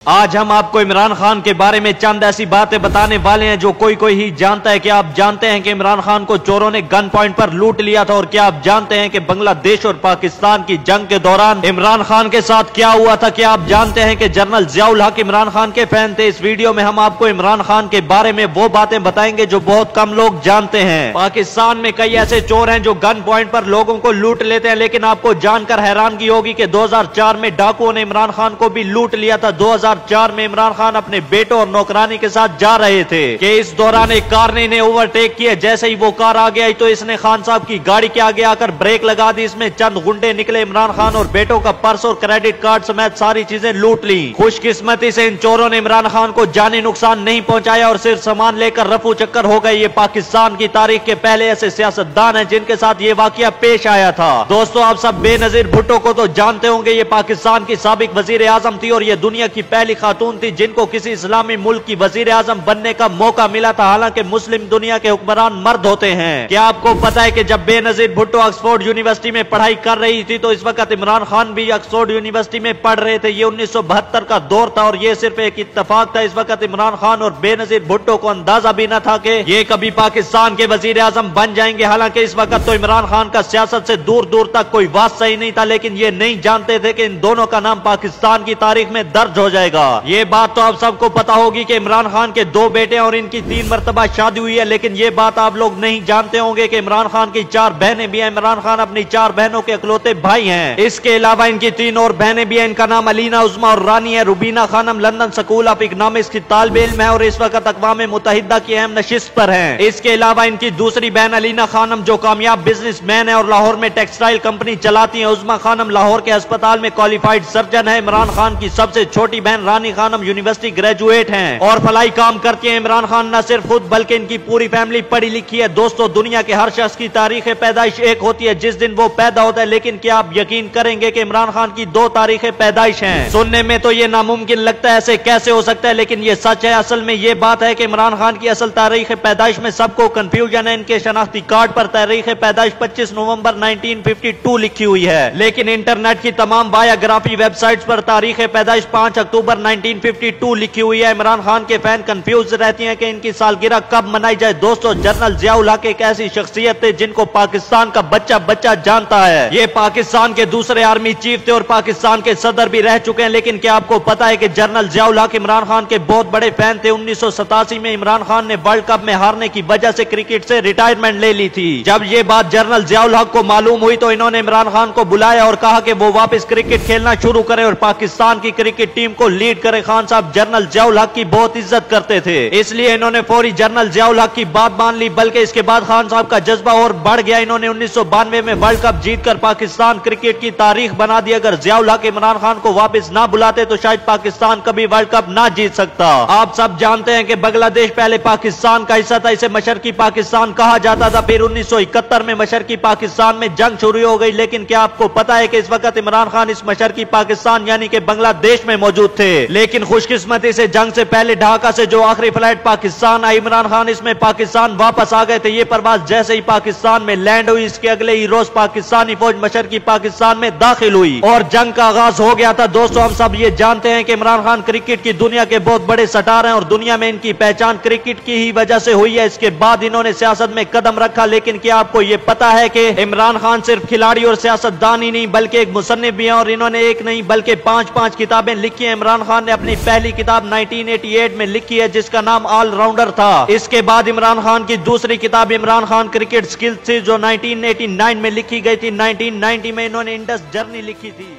آج ہم آپ کو عمران خان کے بارے میں چند ایسی باتیں بتانے والے ہیں جو کوئی ہی جانتا ہے۔ کیا آپ جانتے ہیں کہ عمران خان کو چوروں نے گن پوائنٹ پر لوٹ لیا تھا؟ اور کیا آپ جانتے ہیں کہ بنگلہ دیش اور پاکستان کی جنگ کے دوران عمران خان کے ساتھ کیا ہوا تھا؟ کیا آپ جانتے ہیں کہ جنرل ضیاء الحق عمران خان کے فین تھے؟ اس ویڈیو میں ہم آپ کو عمران خان کے بارے میں وہ باتیں بتائیں گے جو بہت کم لوگ جانتے ہیں۔ پاکستان میں کئی ایسے چور ہیں جو گن پوائنٹ پر لوگوں کو لوٹ لیتے ہیں، لیکن آپ کو جان کر حیرانگی ہوگی کہ 2004 میں ڈاکوؤں نے عمران خان کو بھی لوٹ لیا تھا۔ 2004 میں عمران خان اپنے بیٹوں اور نوکرانی کے ساتھ جا رہے تھے کہ اس دوران ایک کار نے انہیں اوورٹیک کیا۔ جیسے ہی وہ کار آگے آئی تو اس نے خان صاحب کی گاڑی کے آگے آ کر بریک لگا دی۔ اس میں چند گنڈے نکلے، عمران خان اور بیٹوں کا پرس اور کریڈٹ کارڈ سمیت ساری چیزیں لوٹ لی۔ خوش قسمتی سے ان چوروں نے عمران خان کو جانی نقصان نہیں پہنچایا اور صرف سامان لے کر رفو چکر ہو گئے۔ یہ پاکستان کی تاریخ کے پہلے ایسے سیاستدان ہیں جن کے ساتھ یہ واقعہ پیش آیا تھا۔ دوستو، آپ سب بے نظیر بھٹو کو تو جانتے ہوں گے۔ یہ پاکستان کی سابق وزیر اعظم تھی اور یہ دنیا کی پہلی خاتون تھی جن کو کسی اسلامی ملک کی وزیر اعظم بننے کا موقع ملا تھا، حالانکہ مسلم دنیا کے حکمران مرد ہوتے ہیں۔ کیا آپ کو پتا ہے کہ جب بے نظیر بھٹو آکسفورڈ یونیورسٹی میں پڑھائی کر رہی تھی تو اس وقت عمران خان بھی آکسفورڈ یونیورسٹی میں پڑھ رہے تھے؟ یہ 1972 کا دور تھا اور یہ صرف ایک اتفاق تھا۔ اس وقت عمران خان اور بے نظیر بھٹو کو اندازہ بھی نہ تھا کہ یہ کبھی پاکستان کے وزیر اعظم بن جائیں گے۔ حالانکہ اس وقت تو عمران خان کا سیاست سے دور دور تک کوئی واسطہ ہی نہیں تھا، لیکن یہ نہیں جانتے تھے کہ ان دونوں کا نام پاکستان کی تاریخ میں درج ہو جائے گا۔ یہ بات تو آپ سب کو پتا ہوگی کہ عمران خان کے 2 بیٹے اور ان کی 3 مرتبہ شادی ہوئی ہے، لیکن یہ بات آپ لوگ نہیں جانتے ہوں گے کہ عمران خان کی 4 بہنیں بھی ہیں۔ عمران خان اپنی 4 بہنوں کے اکلوتے بھائی ہیں۔ اس کے علاوہ ان کی 3 اور بہنیں بھی ہیں۔ ان کا نام علینا، عظما اور رانی ہے۔ روبینہ خانم لندن سکول آف اکنامکس کی طالب علم ہے اور اس وقت اقوام متحدہ کی اہم نشست پر ہیں۔ اس کے علاوہ ان کی دوسری بہن علینا خانم جو کامیاب بزنس مین ہے اور لاہور میں ٹیکسٹائل کمپنی چلاتی ہیں۔ عظما خانم لاہور کے ہسپتال میں کوالیفائڈ سرجن ہے۔ عمران خان کی سب سے چھوٹی بہن رانی خانم یونیورسٹی گریجویٹ ہیں اور فلاحی کام کرتی ہیں۔ عمران خان نہ صرف خود بلکہ ان کی پوری فیملی پڑھی لکھی ہے۔ دوستو، دنیا کے ہر شخص کی تاریخ پیدائش ایک ہوتی ہے جس دن وہ پیدا ہوتا ہے، لیکن کیا آپ یقین کریں گے کہ عمران خان کی 2 تاریخ پیدائش ہیں؟ سننے میں تو یہ ناممکن لگتا ہے، ایسے کیسے ہو سکتا ہے، لیکن یہ سچ ہے۔ اصل میں یہ بات ہے کہ عمران خان کی اصل تاریخ پیدائش میں سب کو کنفیوژن ہے۔ ان کے شناختی کارڈ پر تاریخ پیدائش 25 نومبر 1952 لکھی ہوئی ہے، لیکن انٹرنیٹ کی تمام بایوگرافی ویب سائٹس پر تاریخ پیدائش 5 اکتوبر 1952 لکھی ہوئی ہے۔ عمران خان کے فین کنفیوز رہتی ہیں کہ ان کی سالگرہ کب منائی جائے۔ دوستو، جنرل ضیاء الحق ایک ایسی شخصیت تھے جن کو پاکستان کا بچہ جانتا ہے۔ یہ پاکستان کے دوسرے آرمی چیف تھے اور پاکستان کے صدر بھی رہ چکے ہیں، لیکن کیا آپ کو پتا ہے کہ جنرل ضیاء الحق عمران خان کے بہت بڑے فین تھے؟ 1987 میں عمران خان نے ورلڈ کپ میں ہارنے کی وجہ سے کرکٹ سے ریٹائرمنٹ لے لی تھی۔ جب یہ بات جنرل ضیاء الحق کو معلوم ہوئی تو انہوں نے عمران خان کو بلایا اور کہا کہ وہ واپس کرکٹ کھیلنا شروع کرے اور پاکستان کی کرکٹ ٹیم کو لیڈ کرے۔ خان صاحب جنرل ضیاء الحق کی بہت عزت کرتے تھے، اس لیے انہوں نے فوری جنرل ضیاء الحق کی بات مان لی، بلکہ اس کے بعد خان صاحب کا جذبہ اور بڑھ گیا۔ انہوں نے 1992 میں ورلڈ کپ جیت کر پاکستان کرکٹ کی تاریخ بنا دی۔ اگر ضیاء الحق عمران خان کو واپس نہ بلاتے تو شاید پاکستان کبھی ورلڈ کپ نہ جیت سکتا۔ آپ سب جانتے ہیں کہ بنگلہ دیش پہلے پاکستان کا حصہ تھا، اسے مشرقی پاکستان کہا جاتا تھا۔ پھر 1971 میں مشرقی پاکستان میں جنگ شروع ہو گئی، لیکن کیا آپ کو پتا ہے کہ اس وقت عمران خان اس مشرقی پاکستان یعنی کہ بنگلہ دیش میں موجود تھے؟ لیکن خوش قسمتی سے جنگ سے پہلے ڈھاکہ سے جو آخری فلائٹ پاکستان آئی، عمران خان اس میں پاکستان واپس آ گئے تھے۔ یہ پرواز جیسے ہی پاکستان میں لینڈ ہوئی، اس کے اگلے ہی روز پاکستانی فوج مشرقی پاکستان میں داخل ہوئی اور جنگ کا آغاز ہو گیا تھا۔ دوستو، ہم سب یہ جانتے ہیں کہ عمران خان کرکٹ کی دنیا کے بہت بڑے سٹار ہیں اور دنیا میں ان کی پہچان کرکٹ کی ہی وجہ سے ہوئی ہے۔ اس کے بعد انہوں نے سیاست میں قدم رکھا، لیکن کیا آپ کو یہ پتا ہے کہ عمران خان صرف کھلاڑی اور سیاستدان ہی نہیں بلکہ ایک مصنف بھی ہیں اور انہوں نے ایک نہیں بلکہ 5 کتابیں لکھی ہیں۔ عمران خان نے اپنی پہلی کتاب 1988 میں لکھی ہے جس کا نام آل راؤنڈر تھا۔ اس کے بعد عمران خان کی دوسری کتاب عمران خان کرکٹ سکلز تھی جو 1989 میں لکھی گئی تھی۔ 1990 میں انہوں نے انڈس جرنی لکھی تھی۔